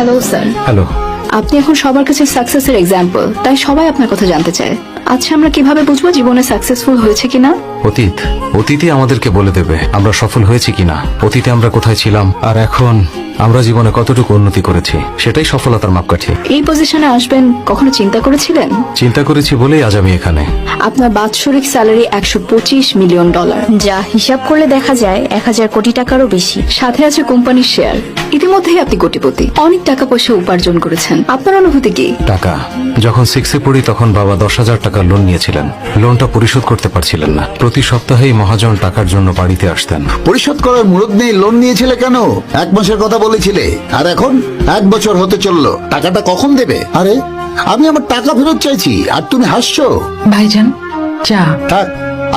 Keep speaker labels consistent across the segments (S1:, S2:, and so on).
S1: Hello sir.
S2: Hello.
S1: আপনি এখন সবার কাছে সাকসেসের এক্সাম্পল, তাই সবাই আপনার কথা জানতে চায়। আচ্ছা, আমরা কিভাবে বুঝবো জীবনে সাকসেসফুল হয়েছে কিনা?
S2: অতীতই আমাদেরকে বলে দেবে আমরা সফল হয়েছি কিনা। অতীতে আমরা কোথায় ছিলাম আর এখন আমরা জীবনে কতটুকু উন্নতি করেছি, সেটাই সফলতার মাপকাঠি।
S1: এই পজিশনে আসবেন কখনো চিন্তা করেছিলেন?
S2: চিন্তা করেছি বলেই আজ আমি এখানে।
S1: আপনার বাৎসরিক স্যালারি $125 মিলিয়ন,
S3: যা হিসাব করলে দেখা যায় 1000 কোটি টাকারও বেশি।
S1: সাথে আছে কোম্পানির শেয়ার। ইতিমধ্যেই আপনি কোটিপতি, অনেক টাকা পয়সা উপার্জন করেছেন। আপনার অনুভূতি কি?
S2: টাকা যখন 6-এ পড়ি তখন বাবা 10,000 টাকা লোন নিয়েছিলেন। লোনটা পরিশোধ করতে পারছিলেন না। প্রতি সপ্তাহেই মহাজন টাকার জন্য বাড়িতে আসতেন।
S4: পরিশোধ করার মুরদ নেই, লোন নিয়েছিলে কেন? 1 মাসের কথা বলেছিলে, আর এখন 1 বছর হতে চললো। টাকাটা কখন দেবে? আরে আমি আমার টাকা ফেরত চাইছি আর তুমি হাসছো।
S5: ভাইজান চা।
S4: থাক,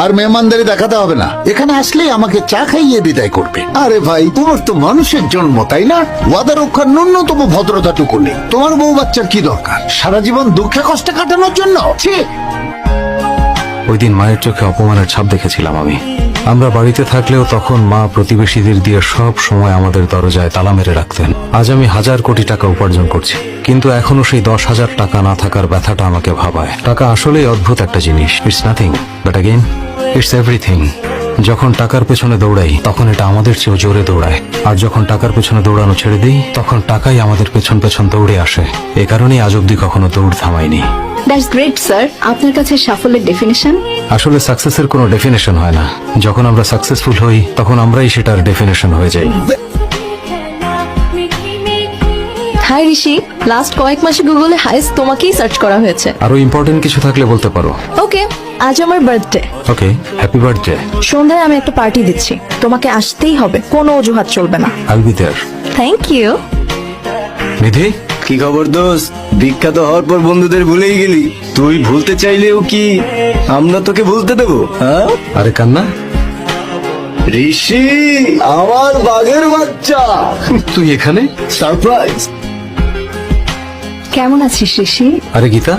S4: আর মেহমানদারি দেখাতে হবে না। এখানে আসলেই আমাকে চা খাইয়ে বিদায় করবে। আরে ভাই, তোমার তো মানুষের জন্ম, তাই না? ওয়াদা রক্ষার ন্যূনতম ভদ্রতাটুকু নেই। তোমার বউ বাচ্চার কি দরকার সারা জীবন দুঃখে কষ্টে কাটানোর জন্য? ঠিক।
S2: ওই দিন মায়ের চোখে অপমানের ছাপ দেখেছিলাম আমি। আমরা বাড়িতে থাকলেও তখন মা প্রতিবেশীদের দিয়ে সব সময় আমাদের দরজায় তালা মেরে রাখতেন। আজ আমি 1000 কোটি টাকা উপার্জন করছি, কিন্তু এখনো সেই 10,000 টাকা না থাকার ব্যথাটা আমাকে ভাবায়। টাকা আসলেই অদ্ভুত একটা জিনিস। It's nothing but again it's everything. যখন টাকার পেছনে দৌড়াই তখন এটা আমাদের চেয়েও জোরে দৌড়ায়, আর যখন টাকার পেছনে দৌড়ানো ছেড়ে দিই তখন টাকাই আমাদের পেছন পেছন দৌড়ে আসে। এ কারণেই আজ অব্দি কখনো দৌড় থামাইনি।
S1: That's great sir. আপনার কাছে সাফল্যের ডেফিনেশন?
S2: আসলে সাকসেসের কোনো ডেফিনেশন হয় না। যখন আমরা সাকসেসফুল হই তখন আমরাই সেটার ডেফিনেশন হয়ে যাই।
S3: হাই ঋষি, লাস্ট কয়েক মাসে গুগলে হাইস্ট তোমাকেই সার্চ করা হয়েছে।
S2: আরো ইম্পর্টেন্ট কিছু থাকলে বলতে পারো।
S3: ওকে, আজ আমার বার্থডে।
S2: ওকে, হ্যাপি বার্থডে।
S3: সন্ধ্যায় আমি একটা পার্টি দিচ্ছি, তোমাকে আসতেই হবে, কোনো অজুহাত চলবে না।
S2: I'll be there.
S3: Thank you.
S2: Nidhi,
S6: কি খবর দোস্ত? বিখ্যাত হওয়ার পর বন্ধুদের ভুলেই গেলি। তুই ভুলতে চাইলেও কি আমরা তোকে ভুলতে দেবো? হ্যাঁ,
S2: আরে কান্না,
S6: ঋষি আমার বাঘের বাচ্চা।
S2: তুই এখানে?
S6: সারপ্রাইজ।
S1: কেমন আছিস ঋষি?
S2: আরে গীতা,